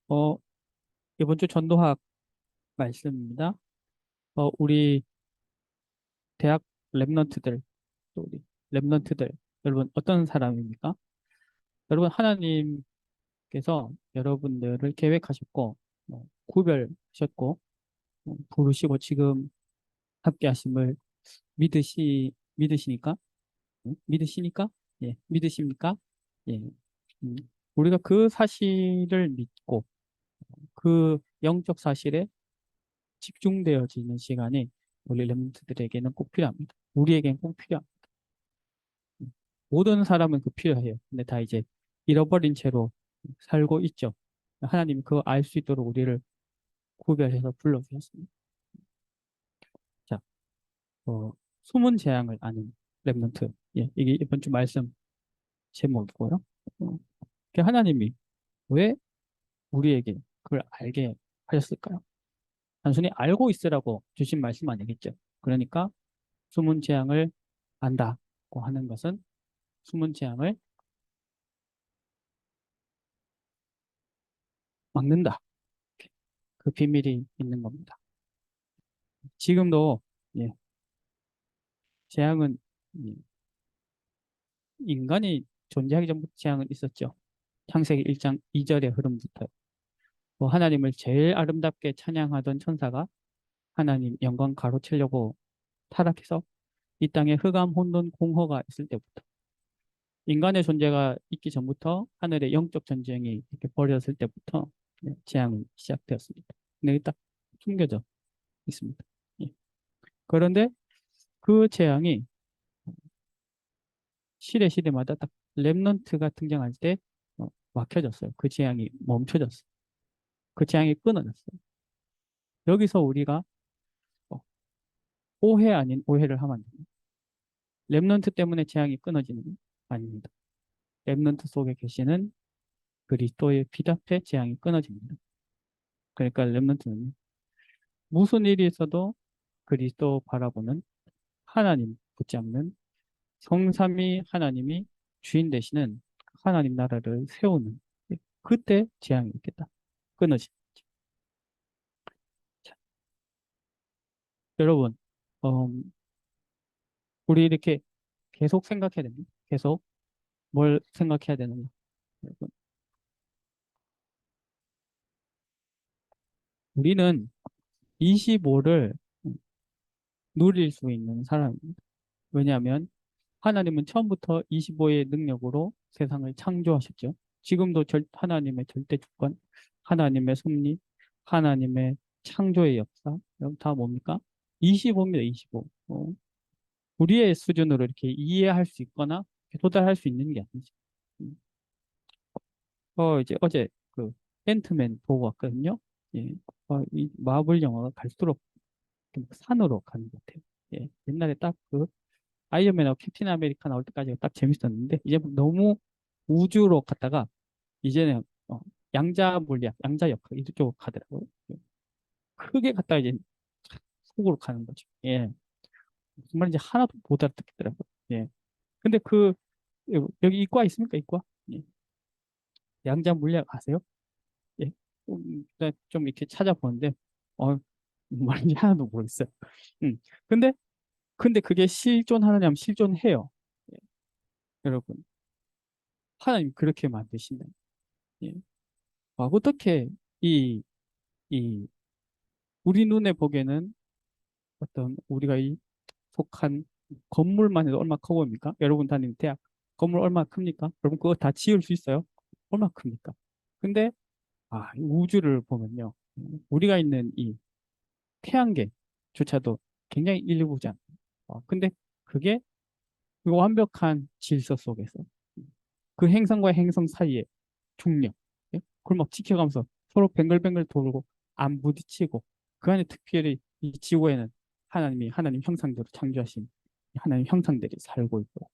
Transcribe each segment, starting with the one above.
어, 이번 주 전도학 말씀입니다. 우리 대학 랩런트들, 또 우리 랩런트들, 여러분 어떤 사람입니까? 여러분 하나님께서 여러분들을 계획하셨고, 구별하셨고, 부르시고 지금 함께 하심을 믿으시니까? 믿으시니까? 예, 믿으십니까? 예. 음, 우리가 그 사실을 믿고, 그 영적 사실에 집중되어지는 시간이 우리 렘넌트들에게는 꼭 필요합니다. 우리에게는 꼭 필요합니다. 모든 사람은 그 필요해요. 근데 다 이제 잃어버린 채로 살고 있죠. 하나님이 그거 알 수 있도록 우리를 구별해서 불러주셨습니다. 자, 숨은 재앙을 아는 렘넌트. 예, 이게 이번 주 말씀 제목이고요. 그 하나님이 왜 우리에게 그걸 알게 하셨을까요? 단순히 알고 있으라고 주신 말씀 아니겠죠. 그러니까 숨은 재앙을 안다고 하는 것은 숨은 재앙을 막는다. 그 비밀이 있는 겁니다. 지금도 예, 재앙은 예, 인간이 존재하기 전부터 재앙은 있었죠. 창세기 1장 2절의 흐름부터 하나님을 제일 아름답게 찬양하던 천사가 하나님 영광 가로채려고 타락해서 이 땅에 흑암, 혼돈, 공허가 있을 때부터 인간의 존재가 있기 전부터 하늘의 영적 전쟁이 이렇게 벌어졌을 때부터 재앙이 시작되었습니다. 근데 딱 숨겨져 있습니다. 예. 그런데 그 재앙이 시대마다 딱 랩넌트가 등장할 때 막혀졌어요. 그 재앙이 멈춰졌어요. 그 재앙이 끊어졌어요. 여기서 우리가 어, 오해 아닌 오해를 하면 안 됩니다. 랩넌트 때문에 재앙이 끊어지는 건 아닙니다. 랩넌트 속에 계시는 그리스도의 피 앞에 재앙이 끊어집니다. 그러니까 랩넌트는 무슨 일이 있어도 그리스도 바라보는 하나님 붙잡는 성삼위 하나님이 주인 되시는 하나님 나라를 세우는 그때 재앙이 있겠다. 끊어지. 자, 여러분, 어, 우리 이렇게 계속 생각해야 됩니다. 계속 뭘 생각해야 되느냐. 여러분, 우리는 25를 누릴 수 있는 사람입니다. 왜냐하면 하나님은 처음부터 25의 능력으로 세상을 창조하셨죠. 지금도 하나님의 절대 주권, 하나님의 섭리, 하나님의 창조의 역사, 여러분 다 뭡니까? 25입니다, 25. 우리의 수준으로 이렇게 이해할 수 있거나 도달할 수 있는 게 아니죠. 음. 이제 어제 그 앤트맨 보고 왔거든요. 예. 이 마블 영화가 갈수록 좀 산으로 가는 것 같아요. 예. 옛날에 딱 그 아이언맨하고 캡틴 아메리카 나올 때까지가 딱 재밌었는데 이제 너무 우주로 갔다가 이제는 양자 물리학, 양자 역학 이쪽으로 가더라고요. 예. 크게 갔다가 이제 속으로 가는 거죠. 예. 무슨 말인지 하나도 못 알아듣겠더라고요. 예. 근데 여기 이과 있습니까? 이과? 예. 양자 물리학 아세요? 예. 좀 이렇게 찾아보는데, 무슨 말인지 하나도 모르겠어요. 음. 근데, 그게 실존하느냐면 실존해요. 예. 여러분, 하나님 그렇게 만드신다. 예. 어떻게 이, 이, 우리 눈에 보기에는 우리가 속한 건물만 해도 얼마 커 보입니까? 여러분 다니는 대학 건물 얼마 큽니까? 여러분 그거 다 지을 수 있어요? 얼마 큽니까? 근데 이 우주를 보면요. 우리가 있는 이 태양계조차도 굉장히 일부잖아요. 근데 그게 그 완벽한 질서 속에서 그 행성과 행성 사이의 중력, 예? 그걸 막 지켜가면서 서로 뱅글뱅글 돌고 안 부딪히고 그 안에 특별히 이 지구에는 하나님 형상대로 창조하신 하나님 형상들이 살고 있고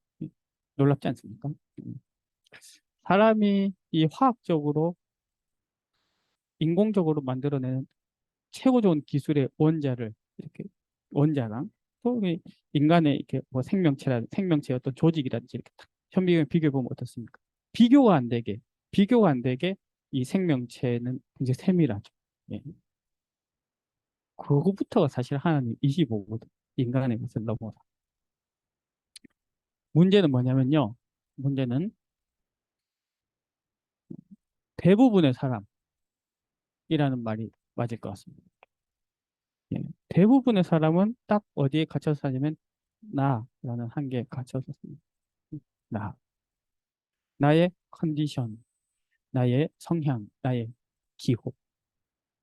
놀랍지 않습니까? 음. 사람이 이 화학적으로 인공적으로 만들어내는 최고 좋은 기술의 원자를 이렇게 원자랑 또이 인간의 이렇게 뭐 생명체의 어떤 조직이라든지 이렇게 딱 현미경 비교해 보면 어떻습니까? 비교가 안 되게 비교가 안 되게 이 생명체는 굉장히 세밀하죠. 예. 그거부터가 사실 하나님 25거든. 인간의 것을 넘어서. 문제는 뭐냐면요. 문제는 대부분의 사람이라는 말이 맞을 것 같습니다. 예. 대부분의 사람은 딱 어디에 갇혀서 사냐면 나라는 한계에 갇혀서 삽니다. 나. 나의 컨디션, 나의 성향, 나의 기호,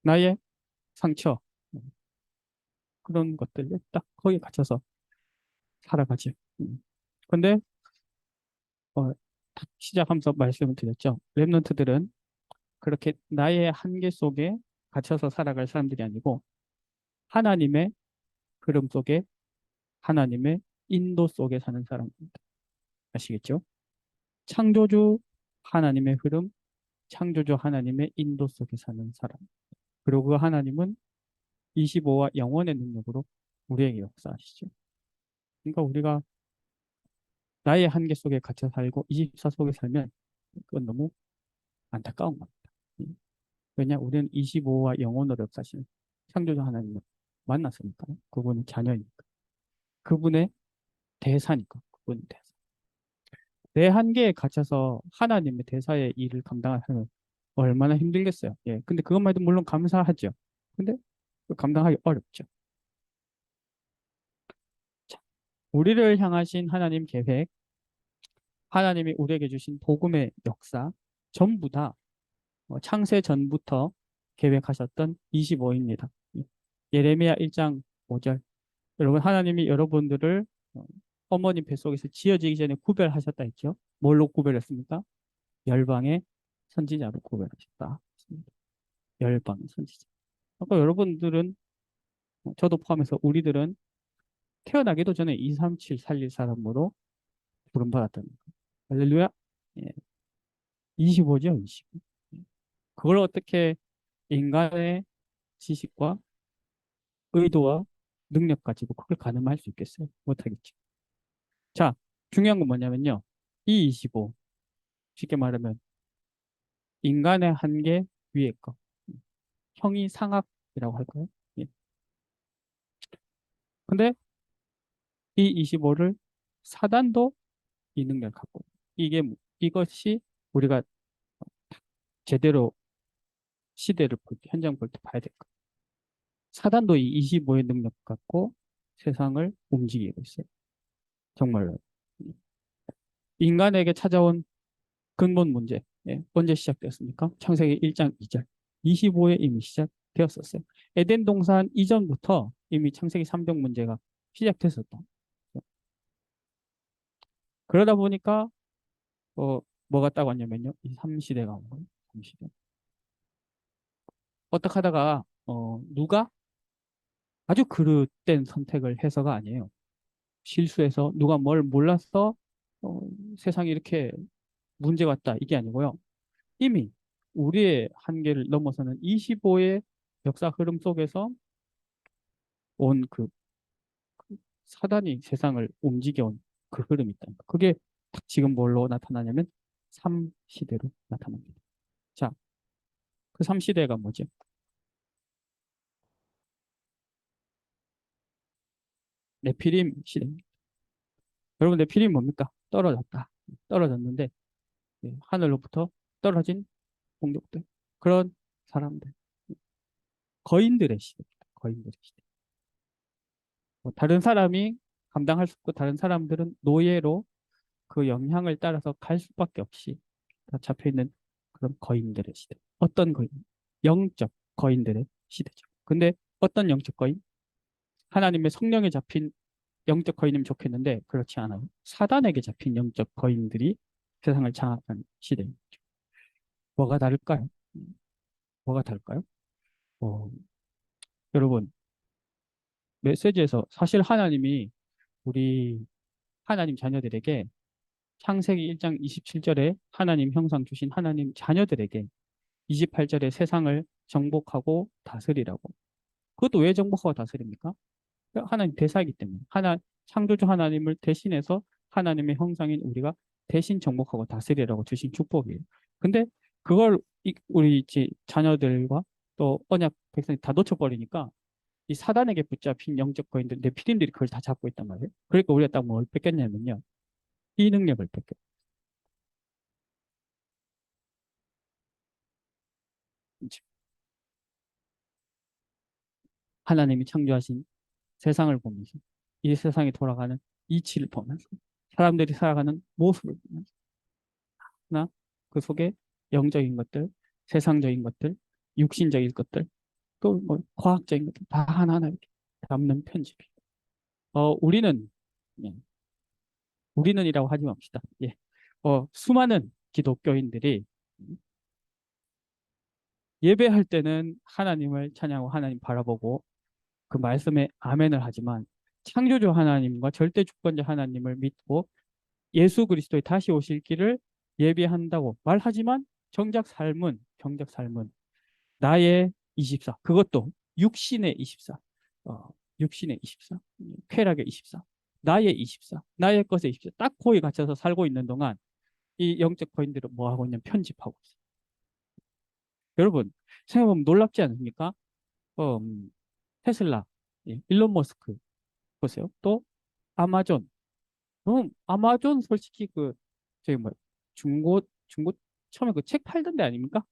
나의 상처, 그런 것들에 딱 거기에 갇혀서 살아가죠. 근데 딱 시작하면서 말씀을 드렸죠. 랩런트들은 그렇게 나의 한계 속에 갇혀서 살아갈 사람들이 아니고 하나님의 흐름 속에 하나님의 인도 속에 사는 사람입니다. 아시겠죠? 창조주 하나님의 흐름, 창조주 하나님의 인도 속에 사는 사람. 그리고 그 하나님은 25와 영원의 능력으로 우리에게 역사하시죠. 그러니까 우리가 나의 한계 속에 갇혀 살고 24 속에 살면 그건 너무 안타까운 겁니다. 왜냐? 우리는 25와 영원으로 역사하시는 창조주 하나님을 만났으니까요. 그분의 자녀이니까. 그분의 대사니까. 그분의 대사. 내 한계에 갇혀서 하나님의 대사의 일을 감당하는 얼마나 힘들겠어요. 예. 근데 그것만 해도 물론 감사하죠. 근데 감당하기 어렵죠. 자, 우리를 향하신 하나님 계획, 하나님이 우리에게 주신 복음의 역사, 전부 다 창세 전부터 계획하셨던 25입니다. 예레미야 1장 5절. 여러분, 하나님이 여러분들을 어머니 뱃속에서 지어지기 전에 구별하셨다 했죠. 뭘로 구별했습니까? 열방의 선지자로 구별하셨다. 열방의 선지자. 아까 여러분들은, 저도 포함해서 우리들은 태어나기도 전에 237 살릴 사람으로 부름받았다는 거. 할렐루야. 예. 25죠, 25. 그걸 어떻게 인간의 지식과 의도와 능력 가지고 그걸 가늠할 수 있겠어요? 못하겠죠. 자, 중요한 건 뭐냐면요. 이 25, 쉽게 말하면 인간의 한계 위에 거. 형이상학이라고 할까요? 예. 근데 이 25를 사단도 이 능력을 갖고 이것이 우리가 제대로 시대를 볼 때, 현장 볼 때 봐야 될 거. 사단도 이 25의 능력 갖고 세상을 움직이고 있어요. 정말로. 인간에게 찾아온 근본 문제. 예, 언제 시작되었습니까? 창세기 1장 2절. 25에 이미 시작되었었어요. 에덴 동산 이전부터 이미 창세기 3종 문제가 시작됐었다. 그러다 보니까 뭐가 딱 왔냐면요. 이 3시대가 온 거예요. 3시대. 어떻게 하다가 누가 아주 그릇된 선택을 해서가 아니에요. 실수해서 누가 뭘 몰라서 어, 세상이 이렇게 문제가 왔다 이게 아니고요. 이미 우리의 한계를 넘어서는 25의 역사 흐름 속에서 온 사단이 세상을 움직여온 그 흐름이 있다. 그게 딱 지금 뭘로 나타나냐면 3시대로 나타납니다. 자, 그 3시대가 뭐죠? 네피림 시대입니다. 여러분, 네피림 뭡니까? 떨어졌다. 떨어졌는데 하늘로부터 떨어진 공격들. 그런 사람들. 거인들의 시대입니다. 거인들의 시대. 다른 사람이 감당할 수 없고 다른 사람들은 노예로 그 영향을 따라서 갈 수밖에 없이 다 잡혀있는 그런 거인들의 시대. 어떤 거인? 영적 거인들의 시대죠. 근데 어떤 영적 거인? 하나님의 성령에 잡힌 영적 거인이면 좋겠는데 그렇지 않아요. 사단에게 잡힌 영적 거인들이 세상을 장악하는 시대입니다. 뭐가 다를까요? 뭐가 다를까요? 어, 여러분, 메시지에서 사실 하나님이 우리 하나님 자녀들에게 창세기 1장 27절에 하나님 형상 주신 하나님 자녀들에게 28절에 세상을 정복하고 다스리라고. 그것도 왜 정복하고 다스립니까? 하나님 대사이기 때문에. 창조주 하나님을 대신해서 하나님의 형상인 우리가 대신 정복하고 다스리라고 주신 축복이에요. 근데 그걸 우리 이제 자녀들과 또 언약 백성이 다 놓쳐버리니까 이 사단에게 붙잡힌 영적 거인들, 네피림들이 그걸 다 잡고 있단 말이에요. 그러니까 우리가 딱 뭘 뺏겼냐면요. 이 능력을 뺏겨. 이제 하나님이 창조하신 세상을 보면서 이 세상이 돌아가는 이치를 보면서 사람들이 살아가는 모습을 보면서 나 그 속에 영적인 것들, 세상적인 것들, 육신적인 것들, 또 뭐 과학적인 것들 다 하나하나 이렇게 담는 편집이. 우리는 예, 우리는이라고 하지 맙시다. 예. 수많은 기독교인들이 예배할 때는 하나님을 찬양하고 하나님 바라보고 그 말씀에 아멘을 하지만 창조주 하나님과 절대 주권자 하나님을 믿고 예수 그리스도의 다시 오실 길을 예비한다고 말하지만 정작 삶은 나의 24 그것도 육신의 24 육신의 24 쾌락의 24 나의 24 나의 것의 24 딱 거기 갇혀서 살고 있는 동안 이 영적 거인들은 뭐 하고 있냐면 편집하고 있어요. 여러분 생각해보면 놀랍지 않습니까? 어, 음, 테슬라, 예, 일론 머스크 보세요. 또 아마존. 아마존 솔직히 그 저기 뭐 중고 처음에 그 책 팔던 데 아닙니까?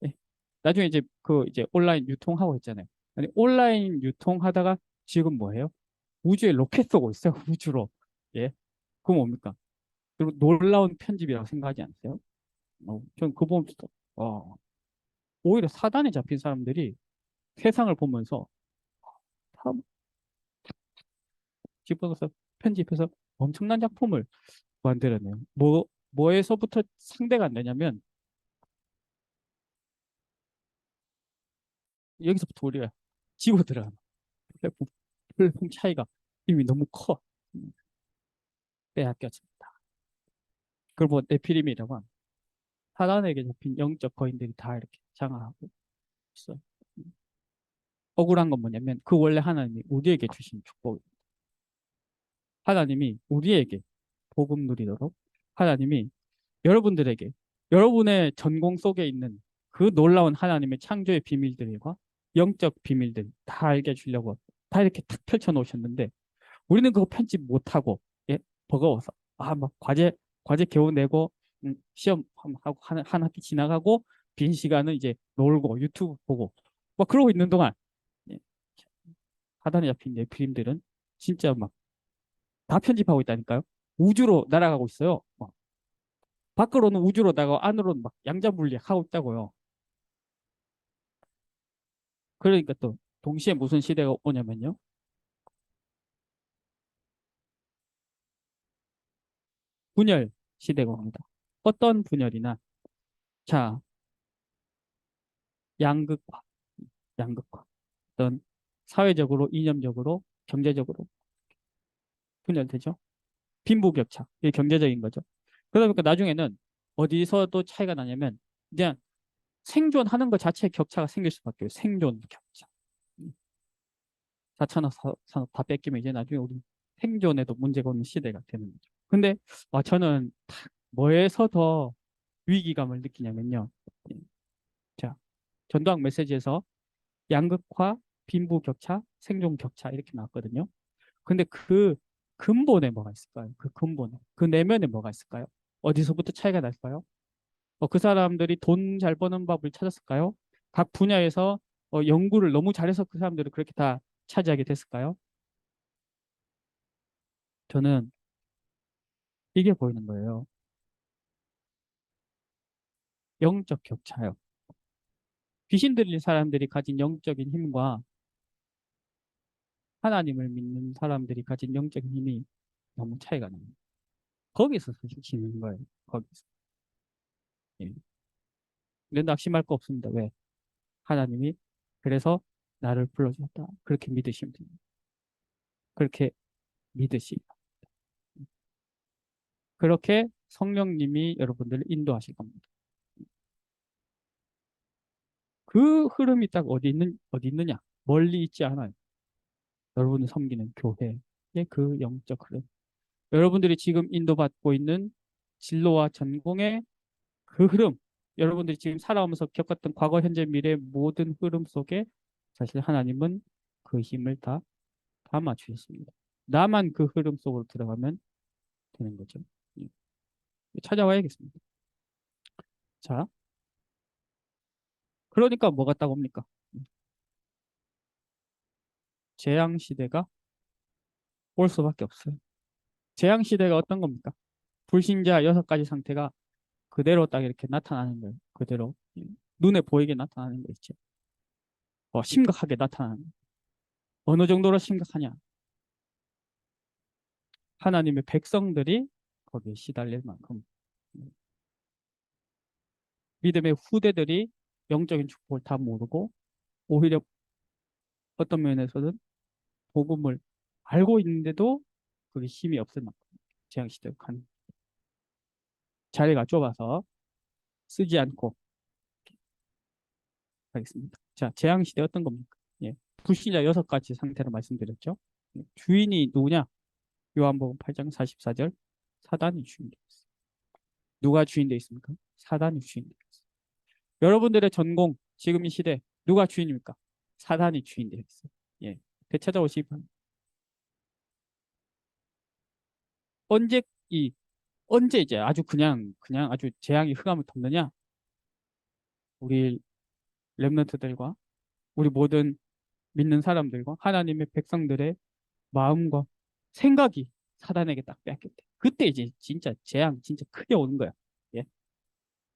예. 나중에 이제 그 이제 온라인 유통하고 했잖아요. 아니 온라인 유통하다가 지금 뭐예요? 우주에 로켓 쏘고 있어요. 우주로. 예. 그거 뭡니까? 그리고 놀라운 편집이라고 생각하지 않으세요? 저는 그거 보면서 오히려 사단에 잡힌 사람들이 세상을 보면서 다 집어서 편집해서 엄청난 작품을 만들어내요. 뭐에서부터 상대가 안 되냐면 여기서부터 우리가 집어 들어가는 플랫폼, 플랫폼 차이가 이미 너무 커. 빼앗겼습니다. 그걸 뭐 네피림이라고 합니다. 사단에게 잡힌 영적 거인들이 다 이렇게 장악하고 있어요. 억울한 건 뭐냐면 그 원래 하나님이 우리에게 주신 축복입니다. 하나님이 우리에게 복음 누리도록 하나님이 여러분들에게 여러분의 전공 속에 있는 그 놀라운 하나님의 창조의 비밀들과 영적 비밀들 다 알게 해주려고 다 이렇게 탁 펼쳐 놓으셨는데 우리는 그거 편집 못하고 예? 버거워서 막 과제 겨우 내고 시험 하고 한 학기 지나가고 빈 시간은 이제 놀고 유튜브 보고 막 그러고 있는 동안 예, 하단에 잡힌 내 필름들은 진짜 막 다 편집하고 있다니까요. 우주로 날아가고 있어요. 밖으로는 우주로 나가고 안으로는 막 양자분리 하고 있다고요. 그러니까 또 동시에 무슨 시대가 오냐면요. 분열 시대가 옵니다. 어떤 분열이나 자 양극화, 양극화. 어떤 사회적으로, 이념적으로, 경제적으로 분열되죠. 빈부격차, 이게 경제적인 거죠. 그러다 보니까 나중에는 어디서도 차이가 나냐면 그냥 생존하는 것 자체에 격차가 생길 수밖에 없어요. 생존 격차. 4천억 산업 다 뺏기면 이제 나중에 우리 생존에도 문제가 오는 시대가 되는 거죠. 근데 저는 뭐에서 더 위기감을 느끼냐면요. 예, 자, 전도학 메시지에서 양극화, 빈부격차, 생존격차 이렇게 나왔거든요. 근데 그 근본에 뭐가 있을까요? 그 근본에. 그 내면에 뭐가 있을까요? 어디서부터 차이가 날까요? 그 사람들이 돈 잘 버는 법을 찾았을까요? 각 분야에서 연구를 너무 잘해서 그 사람들을 그렇게 다 차지하게 됐을까요? 저는 이게 보이는 거예요. 영적 격차요. 귀신 들린 사람들이 가진 영적인 힘과 하나님을 믿는 사람들이 가진 영적인 힘이 너무 차이가 납니다. 거기서 사실 지는 거예요. 거기서. 예. 근데 낙심할 거 없습니다. 왜? 하나님이 그래서 나를 불러주셨다. 그렇게 믿으시면 됩니다. 그렇게 믿으시. 그렇게 성령님이 여러분들을 인도하실 겁니다. 그 흐름이 딱 어디 있느냐? 멀리 있지 않아요. 여러분이 섬기는 교회의 그 영적 흐름. 여러분들이 지금 인도받고 있는 진로와 전공의 그 흐름. 여러분들이 지금 살아오면서 겪었던 과거, 현재, 미래 모든 흐름 속에 사실 하나님은 그 힘을 다 담아 주셨습니다. 나만 그 흐름 속으로 들어가면 되는 거죠. 예. 찾아와야겠습니다. 자, 그러니까 뭐가 딱 옵니까? 재앙 시대가 올 수밖에 없어요. 재앙 시대가 어떤 겁니까? 불신자 6가지 상태가 그대로 딱 이렇게 나타나는 거예요. 그대로. 눈에 보이게 나타나는 거 있죠. 심각하게 나타나는 거. 어느 정도로 심각하냐? 하나님의 백성들이 거기에 시달릴 만큼 믿음의 후대들이 영적인 축복을 다 모르고 오히려 어떤 면에서는 복음을 알고 있는데도 그게 힘이 없을 만큼 재앙 시대가 가는 자리가 좁아서 쓰지 않고 하겠습니다. 자, 재앙 시대 어떤 겁니까? 예. 불신자 6가지 상태로 말씀드렸죠. 주인이 누구냐? 요한복음 8장 44절 사단이 주인 되어 있습니다. 누가 주인 되어 있습니까? 사단이 주인 되어 있습니다. 여러분들의 전공 지금 이 시대 누가 주인입니까? 사단이 주인 되어 있어요. 예. 되찾아오시기 바랍니다. 언제 이 언제 이제 아주 그냥 아주 재앙이 흑암을 덮느냐? 우리 렘넌트들과 우리 모든 믿는 사람들과 하나님의 백성들의 마음과 생각이 사단에게 딱 뺏길 때 그때 이제 진짜 재앙 진짜 크게 오는 거야. 예.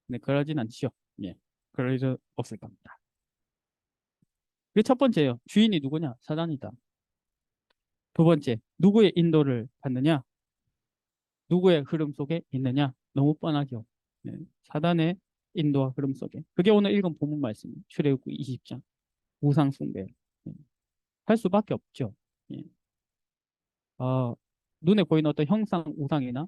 근데 그러진 않죠. 예. 그럴 일 없을 겁니다. 그 첫 번째요. 주인이 누구냐? 사단이다. 두 번째, 누구의 인도를 받느냐? 누구의 흐름 속에 있느냐? 너무 뻔하죠. 예. 사단의 인도와 흐름 속에. 그게 오늘 읽은 본문 말씀. 출애굽기 20장. 우상 숭배. 예. 할 수밖에 없죠. 예. 어, 눈에 보이는 어떤 형상 우상이나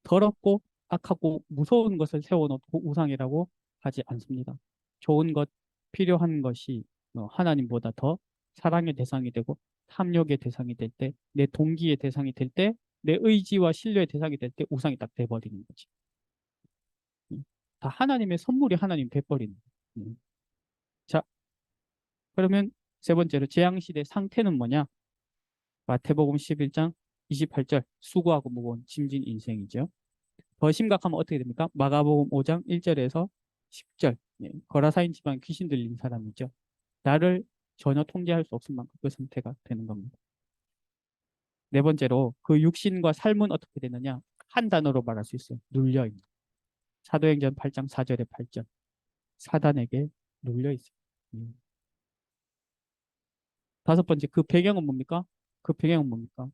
더럽고 악하고 무서운 것을 세워놓고 우상이라고 하지 않습니다. 좋은 것, 필요한 것이 하나님보다 더 사랑의 대상이 되고 탐욕의 대상이 될 때, 내 동기의 대상이 될 때, 내 의지와 신뢰의 대상이 될 때 우상이 딱 돼버리는 거지. 음. 다 하나님의 선물이 하나님 돼버리는 거예요. 자, 그러면 세 번째로 재앙시대 상태는 뭐냐? 마태복음 11장 28절 수고하고 무거운 짐진 인생이죠. 더 심각하면 어떻게 됩니까? 마가복음 5장 1절에서 10절. 예, 거라사인 집안 귀신 들린 사람이죠. 나를 전혀 통제할 수 없을 만큼 그 상태가 되는 겁니다. 네 번째로 그 육신과 삶은 어떻게 되느냐? 한 단어로 말할 수 있어요. 눌려있는. 사도행전 8장 4절에 8절. 사단에게 눌려있어요. 음. 다섯 번째 그 배경은 뭡니까? 그 배경은 뭡니까?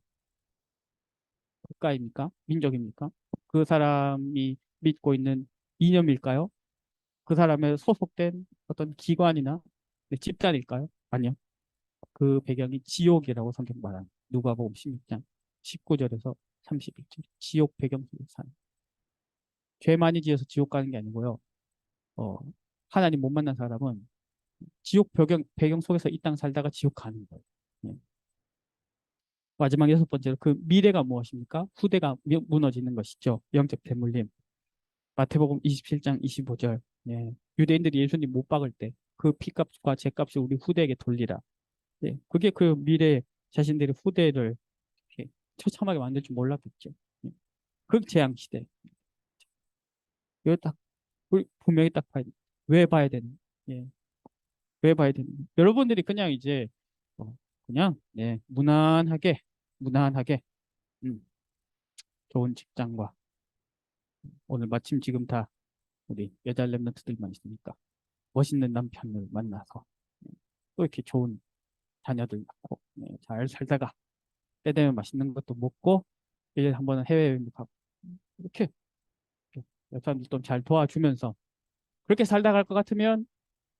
국가입니까? 민족입니까? 그 사람이 믿고 있는 이념일까요? 그 사람의 소속된 어떤 기관이나 집단일까요? 아니요. 그 배경이 지옥이라고 성경 말합니다. 누가복음 16장 19절에서 31절. 지옥 배경 속에 사는. 죄 많이 지어서 지옥 가는 게 아니고요. 어, 하나님 못 만난 사람은 지옥 배경 속에서 이 땅 살다가 지옥 가는 거예요. 네. 마지막 여섯 번째로 그 미래가 무엇입니까? 후대가 무너지는 것이죠. 영적 대물림. 마태복음 27장 25절. 예. 유대인들이 예수님 못 박을 때 그 피값과 죄값을 우리 후대에게 돌리라. 예. 그게 그 미래 자신들의 후대를 이렇게 처참하게 만들 줄 몰랐겠죠. 예. 극재앙 시대. 이거 딱 분명히 딱 봐야 돼. 왜 봐야 되는? 예. 왜 봐야 되는? 여러분들이 그냥 이제 그냥 무난하게 음, 좋은 직장과 오늘 마침 지금 다 우리 여자 랩런트들만 있으니까 멋있는 남편을 만나서 또 이렇게 좋은 자녀들 낳고 잘 살다가 때 되면 맛있는 것도 먹고 1년에 한 번은 해외여행도 가고 이렇게 옆 사람들 좀 잘 도와주면서 그렇게 살다 갈 것 같으면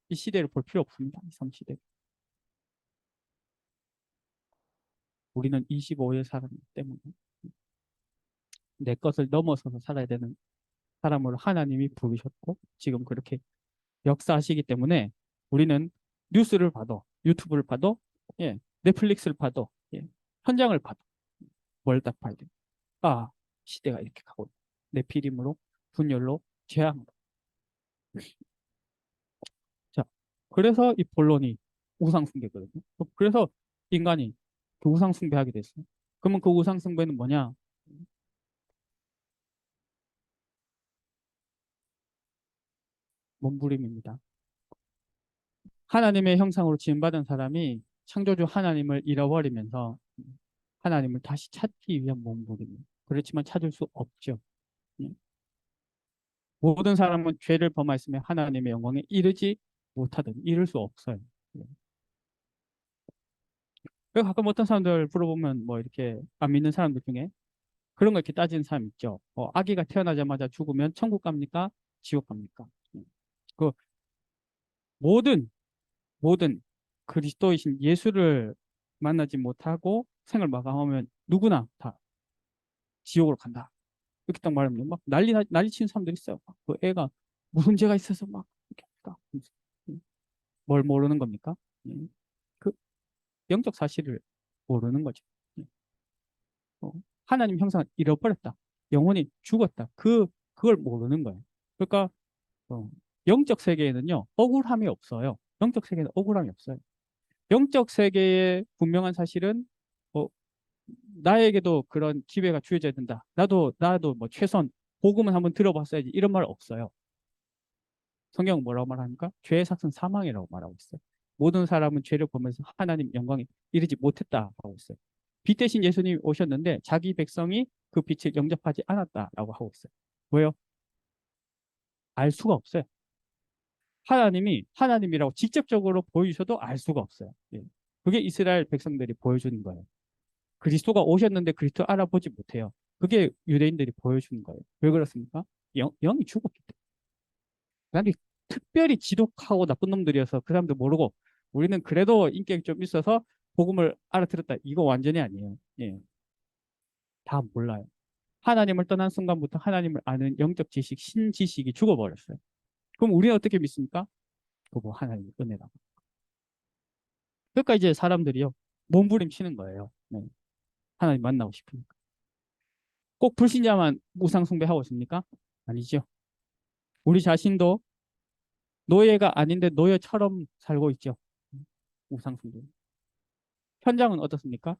이 시대를 볼 필요 없습니다. 이 성시대. 우리는 25의 사람이기 때문에 내 것을 넘어서서 살아야 되는 사람으로 하나님이 부르셨고 지금 그렇게 역사하시기 때문에 우리는 뉴스를 봐도 유튜브를 봐도 넷플릭스를 봐도 현장을 봐도 뭘 딱 봐야 돼. 아, 시대가 이렇게 가고 있다. 내피림으로 분열로 재앙으로. 자, 그래서 이 본론이 우상숭배거든요. 그래서 인간이 그 우상숭배하게 됐어요. 그러면 그 우상숭배는 뭐냐? 몸부림입니다. 하나님의 형상으로 지음받은 사람이 창조주 하나님을 잃어버리면서 하나님을 다시 찾기 위한 몸부림이에요. 그렇지만 찾을 수 없죠. 예. 모든 사람은 죄를 범하였으며 하나님의 영광에 이르지 못하든 이룰 수 없어요. 예. 그래서 가끔 어떤 사람들 물어보면 뭐 이렇게 안 믿는 사람들 중에 그런 거 이렇게 따지는 사람 있죠. 아기가 태어나자마자 죽으면 천국 갑니까? 지옥 갑니까? 그 모든 모든 그리스도이신 예수를 만나지 못하고 생을 마감하면 누구나 다 지옥으로 간다. 이렇게 딱 말하면 막 난리 치는 사람들 있어요. 그 애가 무슨 죄가 있어서 막 이렇게 합니까? 뭘 모르는 겁니까? 예. 그 영적 사실을 모르는 거죠. 예. 어, 하나님 형상을 잃어버렸다. 영혼이 죽었다. 그걸 모르는 거예요. 그러니까 어, 영적 세계에는요 억울함이 없어요. 영적 세계는 억울함이 없어요. 영적 세계의 분명한 사실은 어, 나에게도 그런 기회가 주어져야 된다. 나도 뭐 최소한 복음은 한번 들어봤어야지. 이런 말 없어요. 성경은 뭐라고 말합니까? 죄의 삭은 사망이라고 말하고 있어요. 모든 사람은 죄를 보면서 하나님 영광에 이르지 못했다라고 있어요. 빛 대신 예수님이 오셨는데 자기 백성이 그 빛을 영접하지 않았다라고 하고 있어요. 왜요? 알 수가 없어요. 하나님이 하나님이라고 직접적으로 보여주셔도 알 수가 없어요. 예. 그게 이스라엘 백성들이 보여주는 거예요. 그리스도가 오셨는데 그리스도 알아보지 못해요. 그게 유대인들이 보여주는 거예요. 왜 그렇습니까? 영이 죽었기 때문에. 사람들이 특별히 지독하고 나쁜 놈들이어서 그 사람들 모르고 우리는 그래도 인격이 좀 있어서 복음을 알아들었다. 이거 완전히 아니에요. 예, 다 몰라요. 하나님을 떠난 순간부터 하나님을 아는 영적 지식, 신지식이 죽어버렸어요. 그럼 우리는 어떻게 믿습니까? 그거 하나님의 은혜라고. 그러니까 이제 사람들이요 몸부림치는 거예요. 네, 하나님 만나고 싶으니까. 꼭 불신자만 우상 숭배하고 있습니까? 아니죠. 우리 자신도 노예가 아닌데 노예처럼 살고 있죠. 우상 숭배. 현장은 어떻습니까?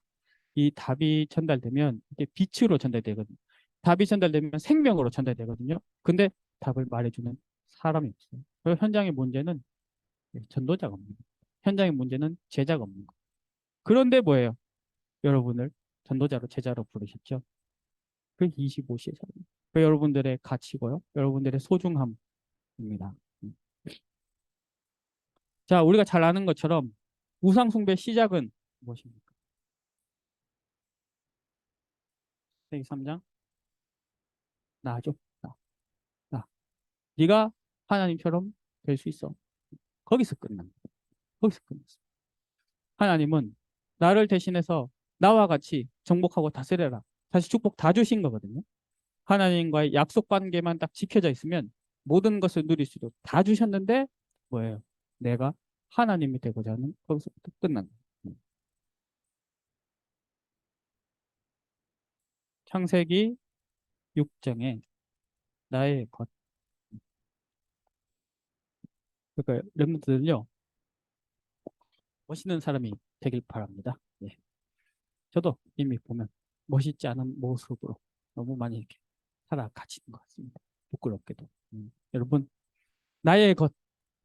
이 답이 전달되면 이게 빛으로 전달되거든요. 답이 전달되면 생명으로 전달되거든요. 근데 답을 말해주는 사람이 없어요. 그리고 현장의 문제는 전도자가 없는 거예요. 현장의 문제는 제자가 없는 거예요. 그런데 뭐예요? 여러분을 전도자로 제자로 부르셨죠. 그 25시의 사람. 그 여러분들의 가치고요. 여러분들의 소중함입니다. 자, 우리가 잘 아는 것처럼 우상숭배 시작은 무엇입니까? 세기 3장 나죠. 나, 나. 네가 하나님처럼 될 수 있어. 거기서 끝납니다. 거기서 끝났어. 하나님은 나를 대신해서 나와 같이 정복하고 다스려라. 사실 축복 다 주신 거거든요. 하나님과의 약속 관계만 딱 지켜져 있으면 모든 것을 누릴 수 있도록 다 주셨는데 뭐예요? 내가 하나님이 되고자 하는 거기서부터 끝난다. 창세기 6장에 나의 것. 그러니까 렘넌트들은요 멋있는 사람이 되길 바랍니다. 예. 저도 이미 보면 멋있지 않은 모습으로 너무 많이 이렇게 살아가시는 것 같습니다. 부끄럽게도. 여러분, 나의 것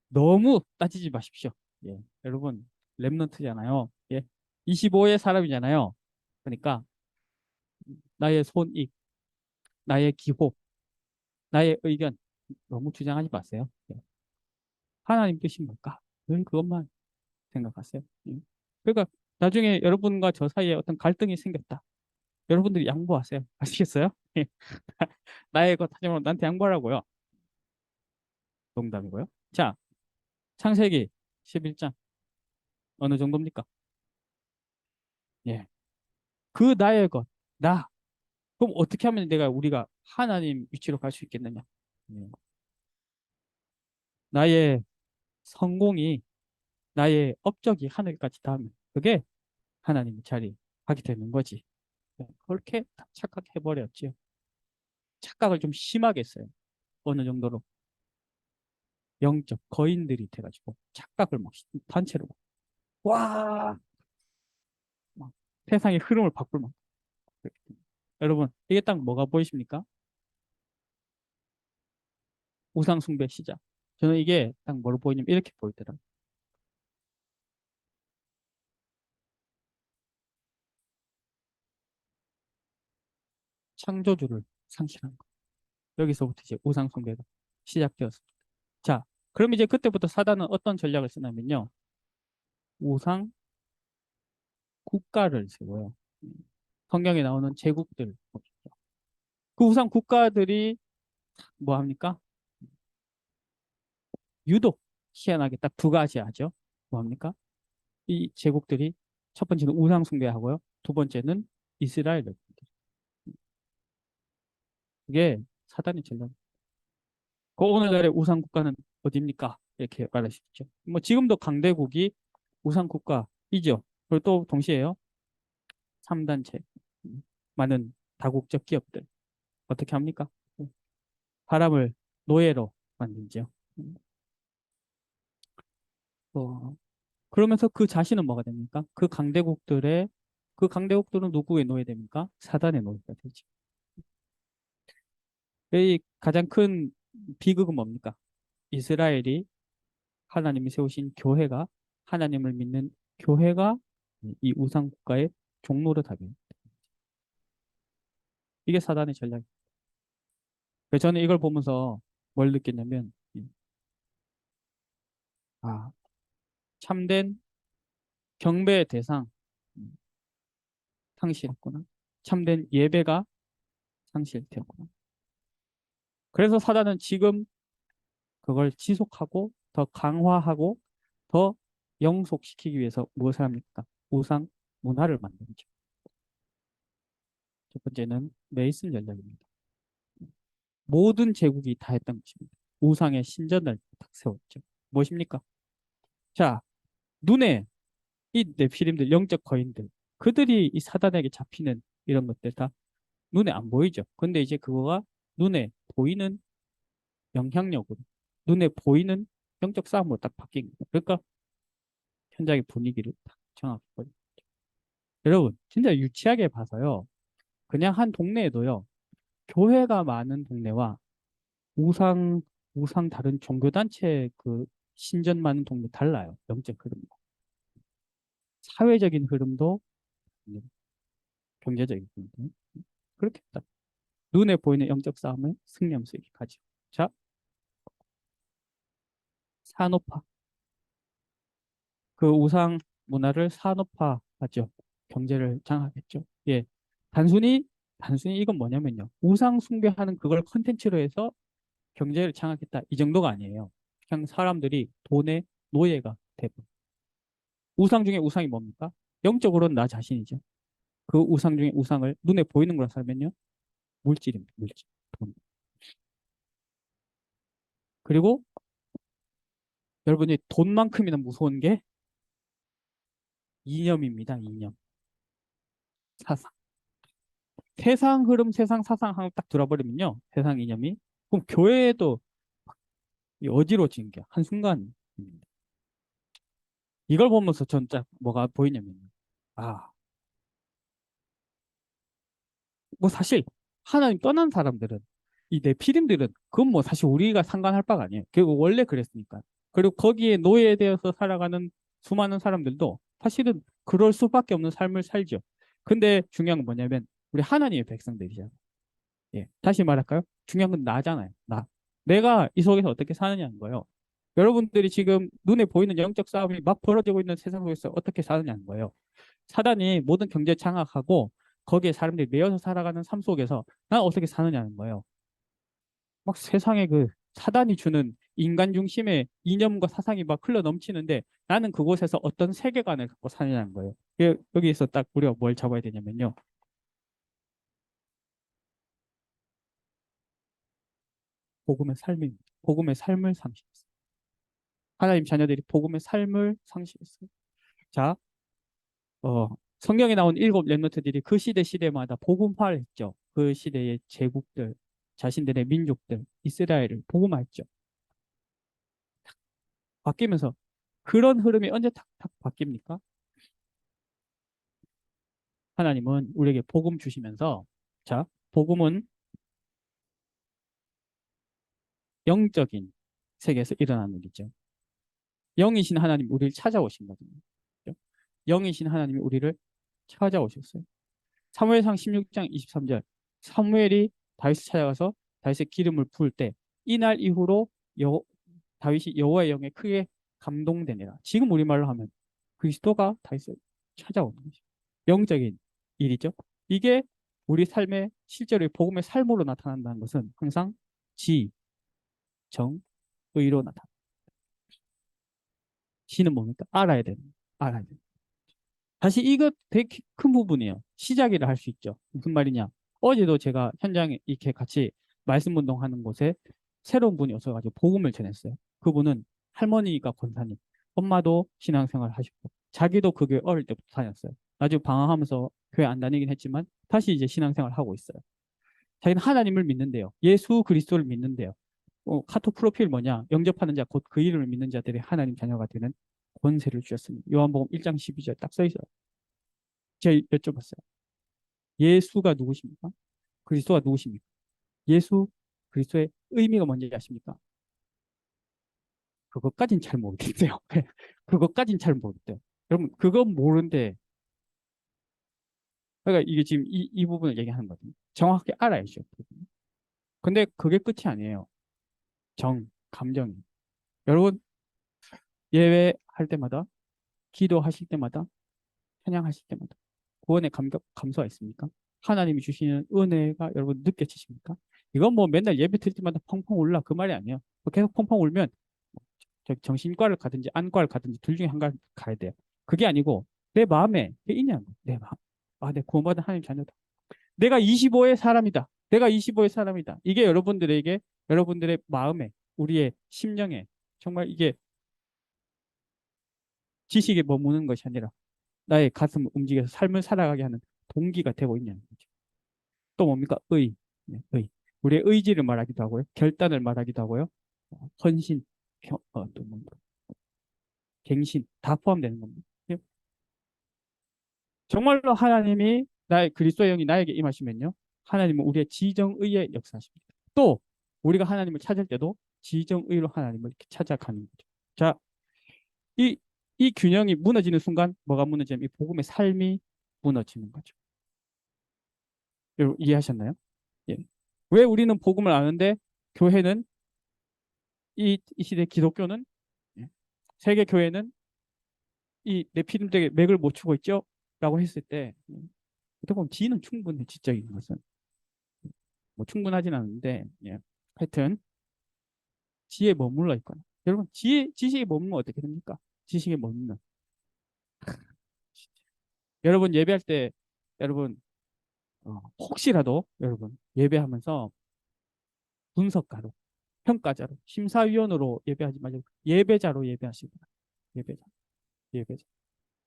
너무 따지지 마십시오. 예. 여러분, 랩런트잖아요. 예. 25의 사람이잖아요. 그러니까 나의 손익, 나의 기호, 나의 의견 너무 주장하지 마세요. 예. 하나님 뜻이 뭘까? 늘 그것만 생각하세요. 예. 그러니까 나중에 여러분과 저 사이에 어떤 갈등이 생겼다. 여러분들이 양보하세요. 아시겠어요? 예. 나의 것 하지 말고 나한테 양보하라고요. 농담이고요. 자, 창세기 11장 어느 정도입니까? 예. 그 나의 것, 나. 그럼 어떻게 하면 우리가 하나님 위치로 갈 수 있겠느냐? 예. 나의 성공이 나의 업적이 하늘까지 닿으면 그게 하나님의 자리 하게 되는 거지. 예. 그렇게 착각해 버렸지요. 착각을 좀 심하게 했어요. 어느 정도로. 영적 거인들이 돼가지고 착각을 막 단체로 막, 와, 막 세상의 흐름을 바꿀 막. 여러분, 이게 딱 뭐가 보이십니까? 우상 숭배 시작. 저는 이게 딱 뭐로 보이냐면 이렇게 보이더라고요. 창조주를 상실한 거. 여기서부터 이제 우상 숭배가 시작되었습니다. 자, 그럼 이제 그때부터 사단은 어떤 전략을 쓰냐면요. 우상 국가를 세워요. 성경에 나오는 제국들. 그 우상 국가들이 뭐 합니까? 유독 희한하게 딱 두 가지 하죠. 뭐 합니까? 이 제국들이 첫 번째는 우상 숭배하고요. 두 번째는 이스라엘. 그게 사단의 전략. 그 오늘날의 우상 국가는 어디입니까? 이렇게 말하시죠. 뭐 지금도 강대국이 우상 국가이죠. 그리고 또 동시에요. 3단체 많은 다국적 기업들 어떻게 합니까? 사람을 노예로 만들죠. 어, 그러면서 그 자신은 뭐가 됩니까? 그 강대국들은 누구의 노예됩니까? 사단의 노예가 되죠. 이 가장 큰 비극은 뭡니까? 이스라엘이 하나님이 세우신 교회가 하나님을 믿는 교회가 이 우상 국가의 종로를 하게. 이게 사단의 전략이에요. 그래서 저는 이걸 보면서 뭘 느꼈냐면 아, 참된 경배의 대상 상실했구나. 참된 예배가 상실되었구나. 그래서 사단은 지금 그걸 지속하고 더 강화하고 더 영속시키기 위해서 무엇을 합니까? 우상 문화를 만들죠. 첫 번째는 메이슨 전략입니다. 모든 제국이 다 했던 것입니다. 우상의 신전을 딱 세웠죠. 무엇입니까? 자, 눈에 이 네피림들, 영적 거인들, 그들이 이 사단에게 잡히는 이런 것들 다 눈에 안 보이죠. 근데 이제 그거가 눈에 보이는 영향력으로, 눈에 보이는 영적 싸움으로 딱 바뀐 거예요. 그러니까 현장의 분위기를 딱 정확히 버립니다. 여러분, 진짜 유치하게 봐서요. 그냥 한 동네에도요. 교회가 많은 동네와 우상, 우상 다른 종교단체 그 신전 많은 동네 달라요. 영적 흐름도. 사회적인 흐름도 경제적인 흐름도. 그렇게 딱 눈에 보이는 영적 싸움을 승리할 수 있게 가죠. 자, 산업화. 그 우상 문화를 산업화하죠. 경제를 장악했죠. 예. 단순히, 단순히 이건 뭐냐면요. 우상 숭배하는 그걸 컨텐츠로 해서 경제를 장악했다. 이 정도가 아니에요. 그냥 사람들이 돈의 노예가 되고. 우상 중에 우상이 뭡니까? 영적으로는 나 자신이죠. 그 우상 중에 우상을 눈에 보이는 걸로 살면요. 물질입니다. 물질. 돈. 그리고 여러분이 돈만큼이나 무서운 게 이념입니다. 이념. 사상. 세상 흐름, 세상 사상 하나 딱 들어버리면요. 세상 이념이. 그럼 교회에도 어지러진 게 한순간입니다. 이걸 보면서 전 딱 뭐가 보이냐면요. 아, 뭐 사실 하나님 떠난 사람들은 이 네피림들은 그건 뭐 사실 우리가 상관할 바가 아니에요. 그 원래 그랬으니까. 그리고 거기에 노예되어서 살아가는 수많은 사람들도 사실은 그럴 수밖에 없는 삶을 살죠. 근데 중요한 건 뭐냐면 우리 하나님의 백성들이잖아요. 예. 다시 말할까요? 중요한 건 나잖아요. 나. 내가 이 속에서 어떻게 사느냐는 거예요. 여러분들이 지금 눈에 보이는 영적 싸움이 막 벌어지고 있는 세상 속에서 어떻게 사느냐는 거예요. 사단이 모든 경제 장악하고 거기에 사람들이 매여서 살아가는 삶 속에서 난 어떻게 사느냐는 거예요. 막 세상에 그 사단이 주는 인간 중심의 이념과 사상이 막 흘러 넘치는데 나는 그곳에서 어떤 세계관을 갖고 사느냐는 거예요. 여기에서 딱 우리가 뭘 잡아야 되냐면요. 복음의 삶입니다. 복음의 삶을 상실했어요. 하나님 자녀들이 복음의 삶을 상실했어요. 자, 성경에 나온 일곱 렘너트들이 그 시대마다 복음화를 했죠. 그 시대의 제국들, 자신들의 민족들, 이스라엘을 복음화했죠. 바뀌면서 그런 흐름이 언제 탁탁 바뀝니까? 하나님은 우리에게 복음 주시면서 자, 복음은 영적인 세계에서 일어나는 일이죠. 영이신 하나님 우리를 찾아오신 거거든요. 그죠? 영이신 하나님이 우리를 찾아오셨어요. 사무엘상 16장 23절 사무엘이 다윗을 찾아가서 다윗의 기름을 부을 때 이날 이후로 다윗이 여호와의 영에 크게 감동되니라. 지금 우리말로 하면 그리스도가 다윗을 찾아오는 거죠. 영적인 일이죠. 이게 우리 삶의 실제로 복음의 삶으로 나타난다는 것은 항상 지, 정, 의로 나타납니다. 지는 뭡니까? 알아야 되는 거예요. 알아야 돼요. 사실 이거 되게 큰 부분이에요. 시작이라 할 수 있죠. 무슨 말이냐? 어제도 제가 현장에 이렇게 같이 말씀 운동하는 곳에 새로운 분이 오셔가지고 복음을 전했어요. 그분은 할머니가 권사님, 엄마도 신앙생활 하시고, 자기도 그 교회 어릴 때부터 다녔어요. 나중에 방황하면서 교회 안 다니긴 했지만 다시 이제 신앙생활 하고 있어요. 자기는 하나님을 믿는데요. 예수 그리스도를 믿는데요. 카톡 프로필 뭐냐? 영접하는 자, 곧 그 이름을 믿는 자들이 하나님 자녀가 되는 권세를 주셨습니다. 요한복음 1장 12절 딱 써 있어요. 제가 여쭤봤어요. 예수가 누구십니까? 그리스도가 누구십니까? 예수 그리스도의 의미가 뭔지 아십니까? 그것까진 잘 모르겠대요. 그것까진 잘 모르겠대요. 여러분, 그건 모르는데, 그러니까 이게 지금 이 부분을 얘기하는 거거든요. 정확하게 알아야죠. 근데 그게 끝이 아니에요. 감정이. 여러분, 예배할 때마다, 기도하실 때마다, 찬양하실 때마다, 구원의 감소가 있습니까? 하나님이 주시는 은혜가 여러분 느껴지십니까? 이건 뭐 맨날 예배 드릴 때마다 펑펑 울라 그 말이 아니에요. 계속 펑펑 울면 정신과를 가든지 안과를 가든지 둘 중에 한 가 가야 돼요. 그게 아니고 내 마음에 그게 있냐는 거예요. 내 마음. 아, 내 구원받은 하나님 자녀다. 내가 25의 사람이다. 내가 25의 사람이다. 이게 여러분들에게 여러분들의 마음에 우리의 심령에 정말 이게 지식에 머무는 것이 아니라 나의 가슴을 움직여서 삶을 살아가게 하는 동기가 되고 있냐는 거죠. 또 뭡니까? 네, 의. 우리의 의지를 말하기도 하고요. 결단을 말하기도 하고요. 헌신, 또 뭡니까? 갱신 다 포함되는 겁니다. 예? 정말로 하나님이 나의 그리스도의 영이 나에게 임하시면요. 하나님은 우리의 지정의에 역사하십니다. 또 우리가 하나님을 찾을 때도 지정의로 하나님을 이렇게 찾아가는 거죠. 자, 이, 이 균형이 무너지는 순간 뭐가 무너지냐면 이 복음의 삶이 무너지는 거죠. 여러분 이해하셨나요? 예. 왜 우리는 복음을 아는데 교회는 이 시대 기독교는 예. 세계 교회는 이 내피림족의 맥을 못 추고 있죠? 라고 했을 때 어떻게 보면 지는 충분해 지적인 것은 뭐 충분하진 않은데 예. 하여튼 지에 머물러 있거나 여러분 지식에 머물면 어떻게 됩니까? 지식에 머물면 여러분 예배할 때 여러분 혹시라도 여러분 예배하면서 분석가로 평가자로 심사위원으로 예배하지 말고 예배자로 예배하시기 바랍니다. 예배자 예배자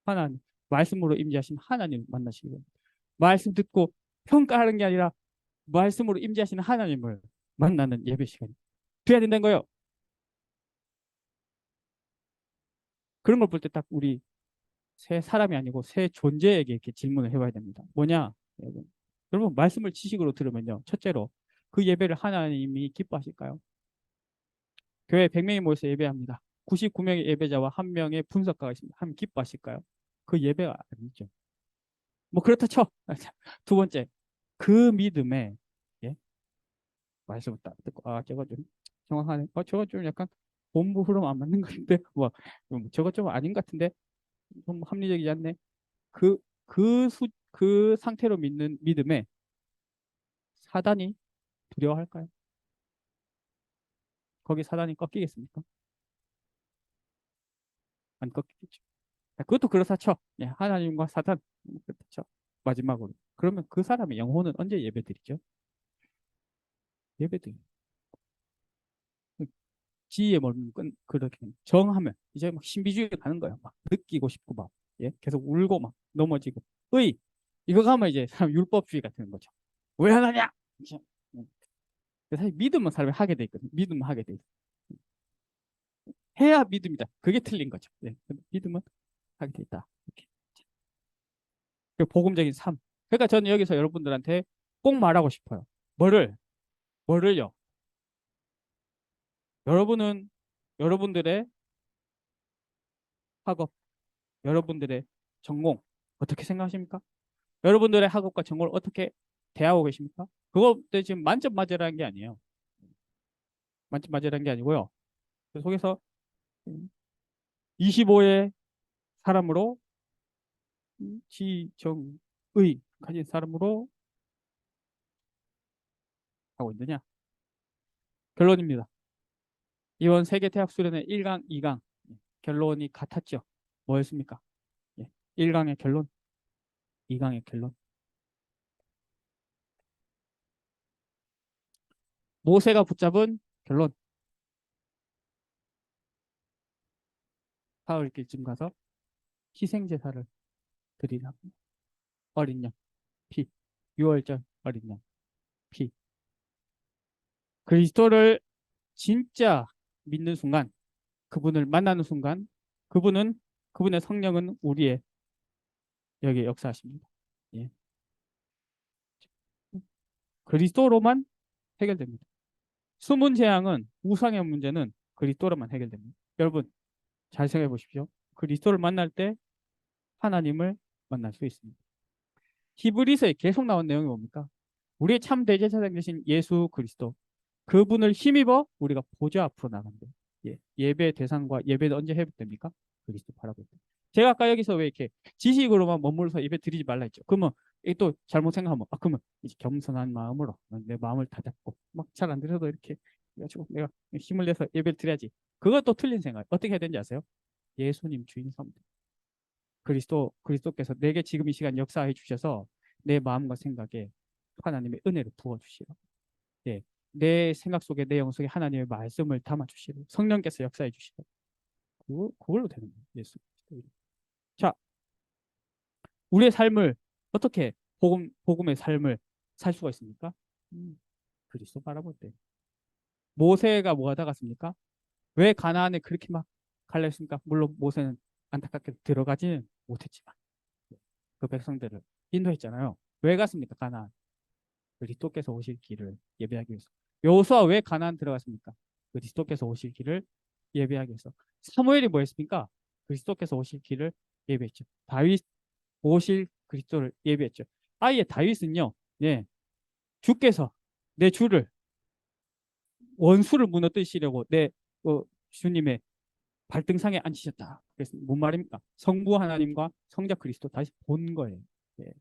하나님 말씀으로 임재하신 하나님 만나시기 바랍니다. 말씀 듣고 평가하는 게 아니라 말씀으로 임재하시는 하나님을 만나는 예배 시간이 돼야 된다는 거예요. 그런 걸 볼 때 딱 우리 새 사람이 아니고 새 존재에게 이렇게 질문을 해봐야 됩니다. 뭐냐? 여러분, 여러분 말씀을 지식으로 들으면요. 첫째로 그 예배를 하나님이 기뻐하실까요? 교회 100명이 모여서 예배합니다. 99명의 예배자와 1명의 분석가가 있습니다. 하면 기뻐하실까요? 그 예배가 아니죠. 뭐 그렇다 쳐. 두 번째, 그 믿음에 예? 말씀을 딱 듣고 저거 좀 정확하네. 저거 좀 약간 본부 흐름 안 맞는 것 같은데 저거 좀 아닌 것 같은데 좀 합리적이지 않네. 그 상태로 믿는 믿음에 사단이 두려워할까요? 거기 사단이 꺾이겠습니까? 안 꺾이겠죠. 그것도 그렇다 쳐. 예, 하나님과 사단 그렇다 쳐. 마지막으로. 그러면 그 사람의 영혼은 언제 예배드리죠? 예배드리. 지혜에 머무는 그렇게 정하면 이제 막 신비주의 가는 거예요. 막 느끼고 싶고 막 예? 계속 울고 막 넘어지고 이거 가면 이제 사람 율법주의 같은 거죠. 왜 하느냐? 사실 믿으면 사람이 하게 돼 있거든. 믿으면 하게 돼 있어. 해야 믿음이다. 그게 틀린 거죠. 예. 믿음은 하게 돼 있다. 이렇게. 그 복음적인 삶. 그러니까 저는 여기서 여러분들한테 꼭 말하고 싶어요. 뭐를, 뭐를요? 여러분은 여러분들의 학업, 여러분들의 전공, 어떻게 생각하십니까? 여러분들의 학업과 전공을 어떻게 대하고 계십니까? 그거 지금 만점 맞으라는 게 아니에요. 만점 맞으라는 게 아니고요. 그 속에서 25의 사람으로 지정의 가진 사람으로 하고 있느냐? 결론입니다. 이번 세계 대학 수련회 1강, 2강 결론이 같았죠. 뭐였습니까? 예. 1강의 결론, 2강의 결론. 모세가 붙잡은 결론. 사흘길쯤 가서 희생제사를 드리라고. 어린 양, 피. 6월절 어린 양, 피. 그리스도를 진짜 믿는 순간, 그분을 만나는 순간, 그분은, 그분의 성령은 우리의 여기에 역사하십니다. 예. 그리스도로만 해결됩니다. 숨은 재앙은 우상의 문제는 그리스도로만 해결됩니다. 여러분 잘 생각해 보십시오. 그리스도를 만날 때 하나님을 만날 수 있습니다. 히브리서에 계속 나온 내용이 뭡니까? 우리의 참 대제사장 되신 예수 그리스도 그분을 힘입어 우리가 보좌 앞으로 나간대. 예. 예배 대상과 예배는 언제 회복됩니까? 그리스도 바라볼 때. 제가 아까 여기서 왜 이렇게 지식으로만 머물러서 예배 드리지 말라 했죠. 그러면 또 잘못 생각하면 그러면 이제 겸손한 마음으로 내 마음을 다잡고 막 잘 안 들어도 이렇게 해가지고 내가 힘을 내서 예배를 드려야지. 그것도 틀린 생각. 어떻게 해야 되는지 아세요? 예수님 주인 삼 그리스도께서 내게 지금 이 시간 역사해 주셔서 내 마음과 생각에 하나님의 은혜를 부어 주시라. 예. 내 생각 속에 내 영 속에 하나님의 말씀을 담아 주시고 성령께서 역사해 주시고 그걸로 되는 거예요. 예수 그리스도. 자, 우리의 삶을 어떻게 복음의 삶을 살 수가 있습니까? 그리스도 바라볼 때. 모세가 뭐 하다 갔습니까? 왜 가나안에 그렇게 막 갈려 있습니까? 물론 모세는 안타깝게 들어가지는 못했지만 그 백성들을 인도했잖아요. 왜 갔습니까? 가나안. 그리스도께서 오실 길을 예배하기 위해서. 여호수아 왜 가나안 들어갔습니까? 그리스도께서 오실 길을 예배하기 위해서. 사무엘이 뭐 했습니까? 그리스도께서 오실 길을 예배했죠. 다윗 오실 그리스도를 예배했죠. 아예 다윗은요. 예. 주께서 내 주를 원수를 무너뜨리시려고 내 주님의 발등상에 앉히셨다. 그래서 뭔 말입니까? 성부 하나님과 성자 그리스도 다시 본 거예요. 예.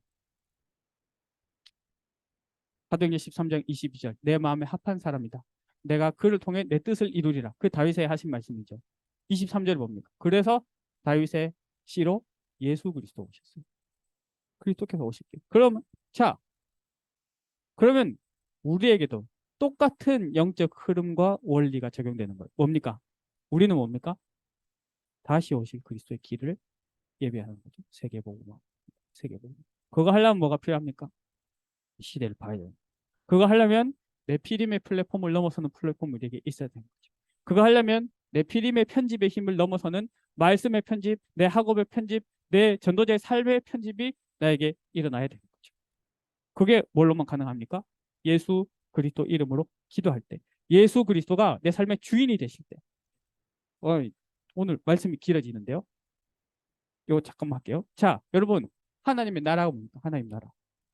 사도행전 13장 22절 내 마음에 합한 사람이다. 내가 그를 통해 내 뜻을 이루리라. 그 다윗의 하신 말씀이죠. 23절을 봅니까? 그래서 다윗의 씨로 예수 그리스도 오셨어요. 그리스도께서 오실게요. 그러면 자 그러면 우리에게도 똑같은 영적 흐름과 원리가 적용되는 거예요. 뭡니까? 우리는 뭡니까? 다시 오실 그리스도의 길을 예배하는 거죠. 세계복음화. 세계복음. 그거 하려면 뭐가 필요합니까? 시대를 봐야 돼요. 그거 하려면 네피림의 플랫폼을 넘어서는 플랫폼이 우리에게 있어야 되는 거죠. 그거 하려면 네피림의 편집의 힘을 넘어서는 말씀의 편집, 내 학업의 편집, 내 전도자의 삶의 편집이 나에게 일어나야 되는 거죠. 그게 뭘로만 가능합니까? 예수 그리스도 이름으로 기도할 때. 예수 그리스도가 내 삶의 주인이 되실 때. 어, 오늘 말씀이 길어지는데요. 이거 잠깐만 할게요. 자, 여러분, 하나님의 나라가 뭡니까? 하나님 나라.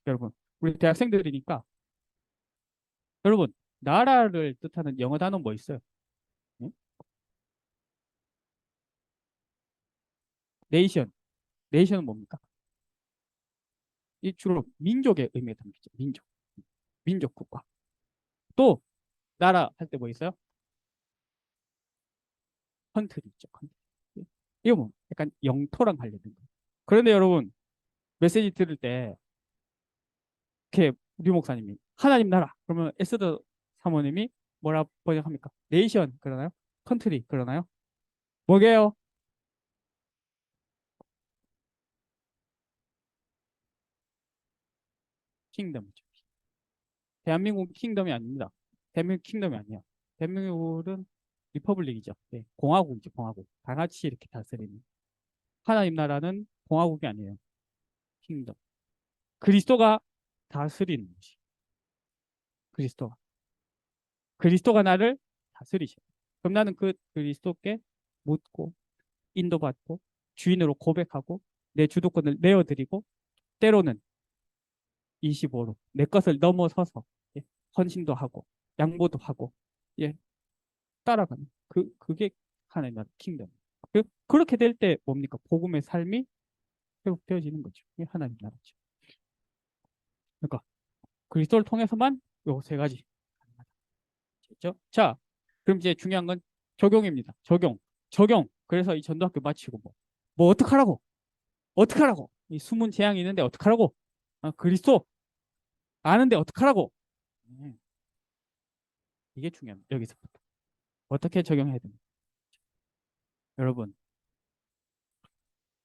여러분, 우리 대학생들이니까 여러분, 나라를 뜻하는 영어 단어 뭐 있어요? 응? 네이션. 네이션은 뭡니까? 이 주로 민족의 의미에 담기죠. 민족. 민족 국가. 또 나라 할 때 뭐 있어요? 컨트리 있죠. 컨트리. 이거 뭐 약간 영토랑 관련된 거예요. 그런데 여러분, 메시지 들을 때 이렇게 우리 목사님이 하나님 나라 그러면 에스더 사모님이 뭐라 번역합니까? 네이션 그러나요? 컨트리 그러나요? 뭐게요? 킹덤이죠. 대한민국 킹덤이 아닙니다. 대한민국 킹덤이 아니에요. 대한민국은 리퍼블릭이죠. 예, 공화국이죠, 공화국. 다 같이 이렇게 다스리는. 하나님 나라는 공화국이 아니에요. 킹덤. 그리스도가 다스리는 것이. 그리스도가. 그리스도가 나를 다스리셔. 그럼 나는 그 그리스도께 묻고 인도받고 주인으로 고백하고 내 주도권을 내어드리고 때로는 25로 내 것을 넘어서서 예, 헌신도 하고 양보도 하고 예, 따라가는 그게 하나님 나라 킹덤. 그렇게 될 때 뭡니까? 복음의 삶이 회복되어지는 거죠. 이게 하나님 나라죠. 그러니까 그리스도를 통해서만 요 세 가지 가능하죠. 자, 그럼 이제 중요한 건 적용입니다. 적용. 적용. 그래서 이 전도학교 마치고 뭐 어떡하라고? 어떡하라고? 이 숨은 재앙이 있는데 어떡하라고? 아, 그리스도 아는데 어떡하라고? 음, 이게 중요합니다. 여기서부터. 어떻게 적용해야 됩니까? 여러분,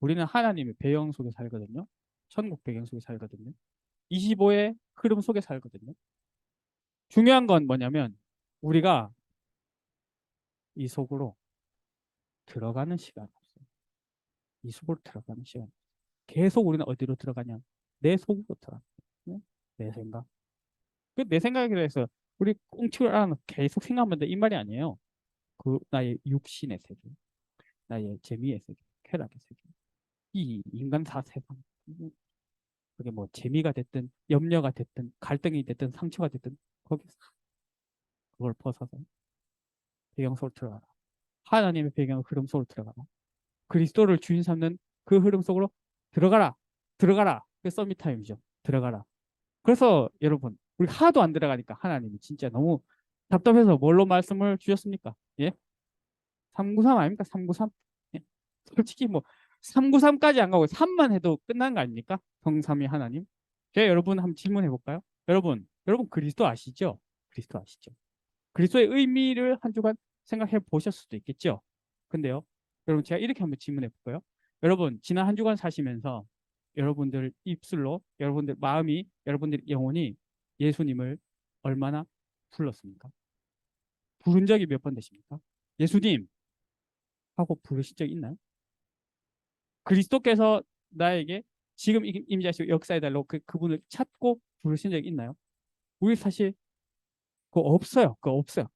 우리는 하나님의 배경 속에 살거든요. 천국 배경 속에 살거든요. 25의 흐름 속에 살거든요. 중요한 건 뭐냐면 우리가 이 속으로 들어가는 시간 없어요. 이 속으로 들어가는 시간. 계속 우리는 어디로 들어가냐? 내 속으로 들어가. 내 생각. 그 내 생각에 대해서 우리 꽁치를 알아면 계속 생각하면 돼. 이 말이 아니에요. 그 나의 육신의 세계, 나의 재미의 세계, 쾌락의 세계. 이 인간사 세상. 그게 뭐 재미가 됐든 염려가 됐든 갈등이 됐든 상처가 됐든 거기서 그걸 벗어서 배경 속으로 들어가라. 하나님의 배경 흐름 속으로 들어가라. 그리스도를 주인 삼는 그 흐름 속으로 들어가라. 들어가라. 그 서밋 타임이죠. 들어가라. 그래서 여러분, 우리 하도 안 들어가니까 하나님이 진짜 너무 답답해서 뭘로 말씀을 주셨습니까? 예? 393 아닙니까? 393? 예? 솔직히 뭐 393까지 안 가고 3만 해도 끝난 거 아닙니까? 성삼위 하나님. 제가 여러분 한번 질문해 볼까요? 여러분 그리스도 아시죠? 그리스도 아시죠? 그리스도의 의미를 한 주간 생각해 보셨을 수도 있겠죠. 근데요, 여러분 제가 이렇게 한번 질문해 볼까요? 여러분 지난 한 주간 사시면서 여러분들 입술로, 여러분들 마음이, 여러분들 영혼이 예수님을 얼마나 불렀습니까? 부른 적이 몇 번 되십니까? 예수님 하고 부르신 적 있나요? 그리스도께서 나에게 지금 임재하시고 역사해달라고 그분을 찾고 부르신 적 있나요? 우리 사실 그거 없어요. 그거 없어요.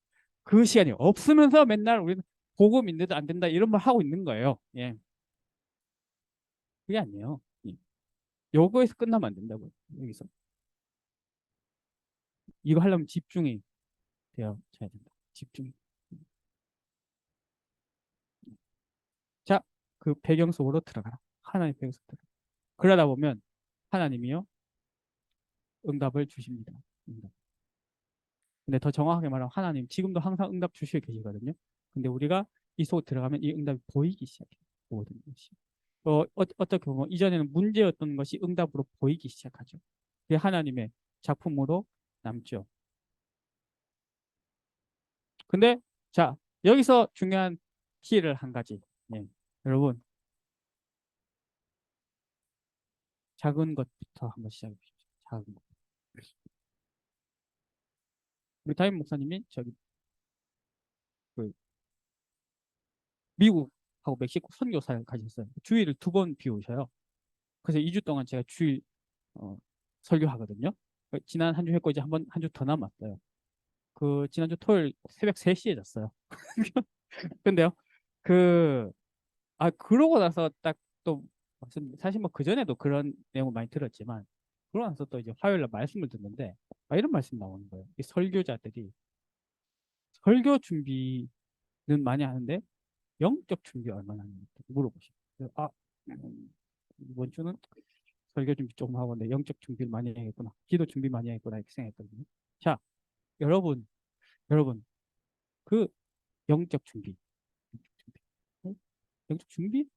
그 시간이 없으면서 맨날 우리는 복음 있는데도 안 된다 이런 말 하고 있는 거예요. 예, 그게 아니에요. 예. 요거에서 끝나면 안 된다고요. 여기서 이거 하려면 집중이 되어야 된다. 집중. 자, 그 배경 속으로 들어가라. 하나님의 배경 속으로 들어가라. 그러다 보면 하나님이요 응답을 주십니다. 응답. 근데 더 정확하게 말하면 하나님 지금도 항상 응답 주시고 계시거든요. 근데 우리가 이 속으로 들어가면 이 응답이 보이기 시작해요. 모든 것이. 어떻게 보면 이전에는 문제였던 것이 응답으로 보이기 시작하죠. 그게 하나님의 작품으로 남죠. 근데 자, 여기서 중요한 키를 한 가지. 예. 여러분, 작은 것부터 한번 시작해 보십시오. 작은 것. 우리 담임 목사님이 저기 그 미국하고 멕시코 선교사를 가셨어요. 주일을 2번 비우셔요. 그래서 2주 동안 제가 주일 어, 설교하거든요. 지난 한 주 했고 이제 한 주 더 남았어요. 그 지난주 토요일 새벽 3시에 잤어요. 근데요. 그 그러고 나서 딱 또 사실 뭐 그전에도 그런 내용을 많이 들었지만 그러고 나서 또 이제 화요일 날 말씀을 듣는데 이런 말씀 나오는 거예요. 이 설교자들이 설교 준비는 많이 하는데 영적 준비 얼마나 하는지 물어보시고 이번 주는 설교 준비 조금 하고 내 영적 준비를 많이 해야겠구나. 기도 준비 많이 해야겠구나 이렇게 생각했거든요. 자, 여러분, 여러분 그 영적 준비, 어? 영적 준비,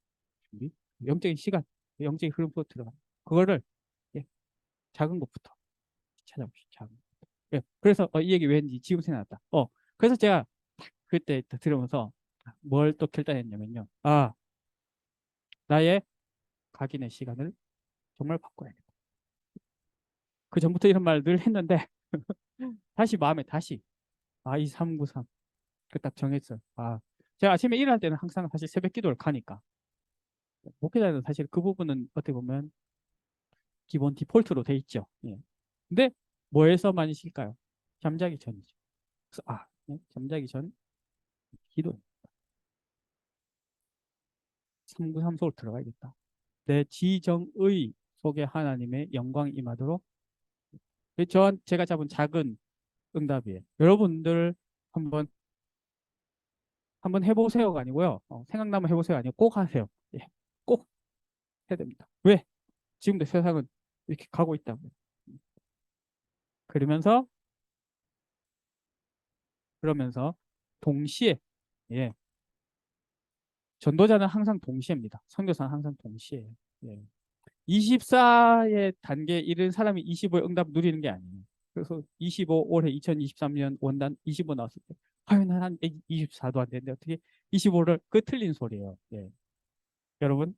준비, 영적인 시간, 영적인 흐름부터 들어가. 그거를 예, 작은 것부터 찾아보시죠. 작은 것. 예, 그래서 이 얘기 왜 했는지 지금 생각났다. 그래서 제가 그때 들으면서 뭘 또 결단했냐면요. 나의 각인의 시간을 정말 바꿔야겠다. 그 전부터 이런 말 늘 했는데 다시 마음에 다시 이 393. 그 딱 정했어요. 아, 제가 아침에 일어날 때는 항상 사실 새벽 기도를 가니까 목회자는 사실 그 부분은 어떻게 보면 기본 디폴트로 돼 있죠. 예. 근데 뭐에서 많이 쉴까요? 잠자기 전이죠. 그래서 잠자기 전 기도 393소로 들어가야겠다. 내 지정의 속에 하나님의 영광이 임하도록 제가 잡은 작은 응답이에요. 여러분들 한번 해보세요가 아니고요. 생각나면 해보세요 아니고 꼭 하세요. 예, 꼭 해야 됩니다. 왜? 지금도 세상은 이렇게 가고 있다고요. 그러면서 그러면서 동시에 예, 전도자는 항상 동시에입니다. 선교사는 항상 동시에. 예. 24의 단계에 이른 사람이 25의 응답 누리는 게 아니에요. 그래서 25 올해 2023년 원단 25 나왔을 때 아유 난한 24도 안 되는데 어떻게 25를 그 틀린 소리예요. 예. 여러분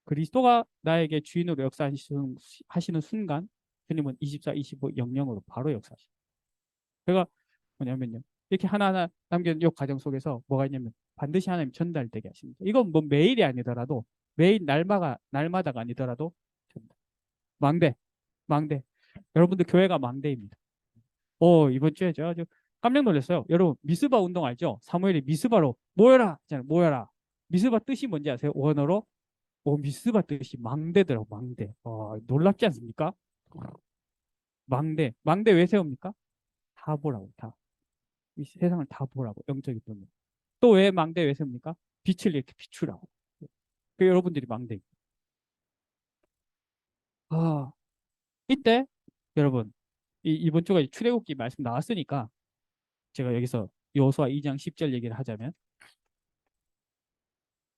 그리스도가 나에게 주인으로 역사하시는 순간 주님은 24, 25, 00으로 바로 역사하시죠. 제가 뭐냐면요. 이렇게 하나하나 남겨놓은 이 과정 속에서 뭐가 있냐면 반드시 하나님 전달되게 하십니다. 이건 뭐 매일이 아니더라도 매일 날마다가 아니더라도 전달. 망대, 망대. 여러분들 교회가 망대입니다. 이번 주에 제가 아주 깜짝 놀랐어요. 여러분 미스바 운동 알죠? 사무엘이 미스바로 모여라 있잖아요. 모여라. 미스바 뜻이 뭔지 아세요? 원어로 미스바 뜻이 망대더라고 망대. 놀랍지 않습니까? 망대 왜 세웁니까? 다 보라고 다. 이 세상을 다 보라고 영적인 눈으로. 또 왜 망대 왜 세웁니까? 빛을 이렇게 비추라고. 그 여러분들이 망대. 아, 이때 여러분 이번 주가 출애굽기 말씀 나왔으니까 제가 여기서 여호수아 2장 10절 얘기를 하자면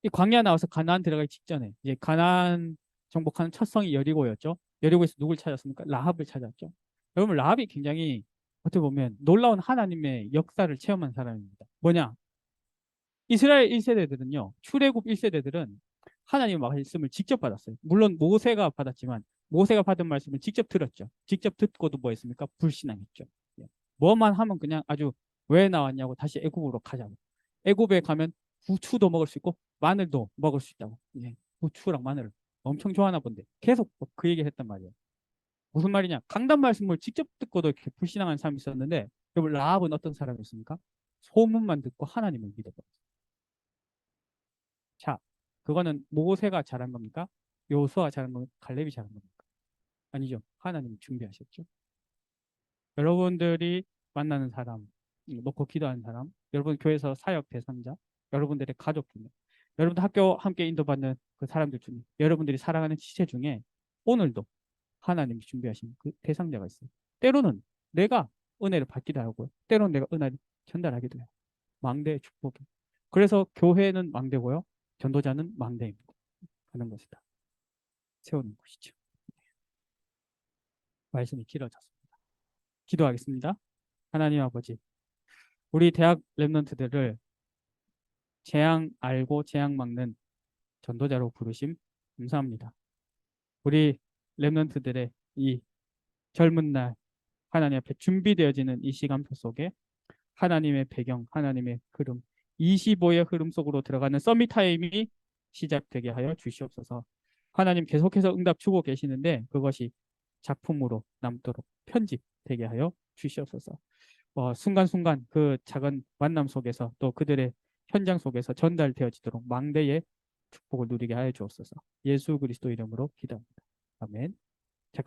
이 광야 나와서 가나안 들어가기 직전에 이제 가나안 정복하는 첫 성이 여리고였죠. 여리고에서 누굴 찾았습니까? 라합을 찾았죠. 여러분 라합이 굉장히 어떻게 보면 놀라운 하나님의 역사를 체험한 사람입니다. 뭐냐? 이스라엘 1세대들은요. 출애굽 1세대들은 하나님의 말씀을 직접 받았어요. 물론 모세가 받았지만 모세가 받은 말씀을 직접 들었죠. 직접 듣고도 뭐 했습니까? 불신앙했죠. 예. 뭐만 하면 그냥 아주 왜 나왔냐고 다시 애굽으로 가자고. 애굽에 가면 부추도 먹을 수 있고 마늘도 먹을 수 있다고. 예. 부추랑 마늘을 엄청 좋아하나 본데 계속 그 얘기를 했단 말이에요. 무슨 말이냐? 강단 말씀을 직접 듣고도 이렇게 불신앙한 사람이 있었는데 여러분 라합은 어떤 사람이었습니까? 소문만 듣고 하나님을 믿어버렸어요. 자, 그거는 모세가 잘한 겁니까? 여호수아가 잘한 겁니까? 갈렙이 잘한 겁니까? 아니죠. 하나님이 준비하셨죠. 여러분들이 만나는 사람, 놓고 기도하는 사람, 여러분 교회에서 사역 대상자, 여러분들의 가족 중에, 여러분들 학교 함께 인도받는 그 사람들 중에, 여러분들이 사랑하는 지체 중에 오늘도 하나님이 준비하신 그 대상자가 있어요. 때로는 내가 은혜를 받기도 하고요. 때로는 내가 은혜를 전달하기도 해요. 망대의 축복이. 그래서 교회는 망대고요. 전도자는 망대입니다. 하는 것이다. 세우는 것이죠. 말씀이 길어졌습니다. 기도하겠습니다. 하나님 아버지, 우리 대학 랩런트들을 재앙 알고 재앙 막는 전도자로 부르심 감사합니다. 우리 랩런트들의 이 젊은 날 하나님 앞에 준비되어지는 이 시간표 속에 하나님의 배경, 하나님의 흐름, 25의 흐름 속으로 들어가는 서밋 타임이 시작되게 하여 주시옵소서. 하나님 계속해서 응답 주고 계시는데 그것이 작품으로 남도록 편집되게 하여 주시옵소서. 순간순간 그 작은 만남 속에서 또 그들의 현장 속에서 전달되어지도록 망대의 축복을 누리게 하여 주옵소서. 예수 그리스도 이름으로 기도합니다. 아멘.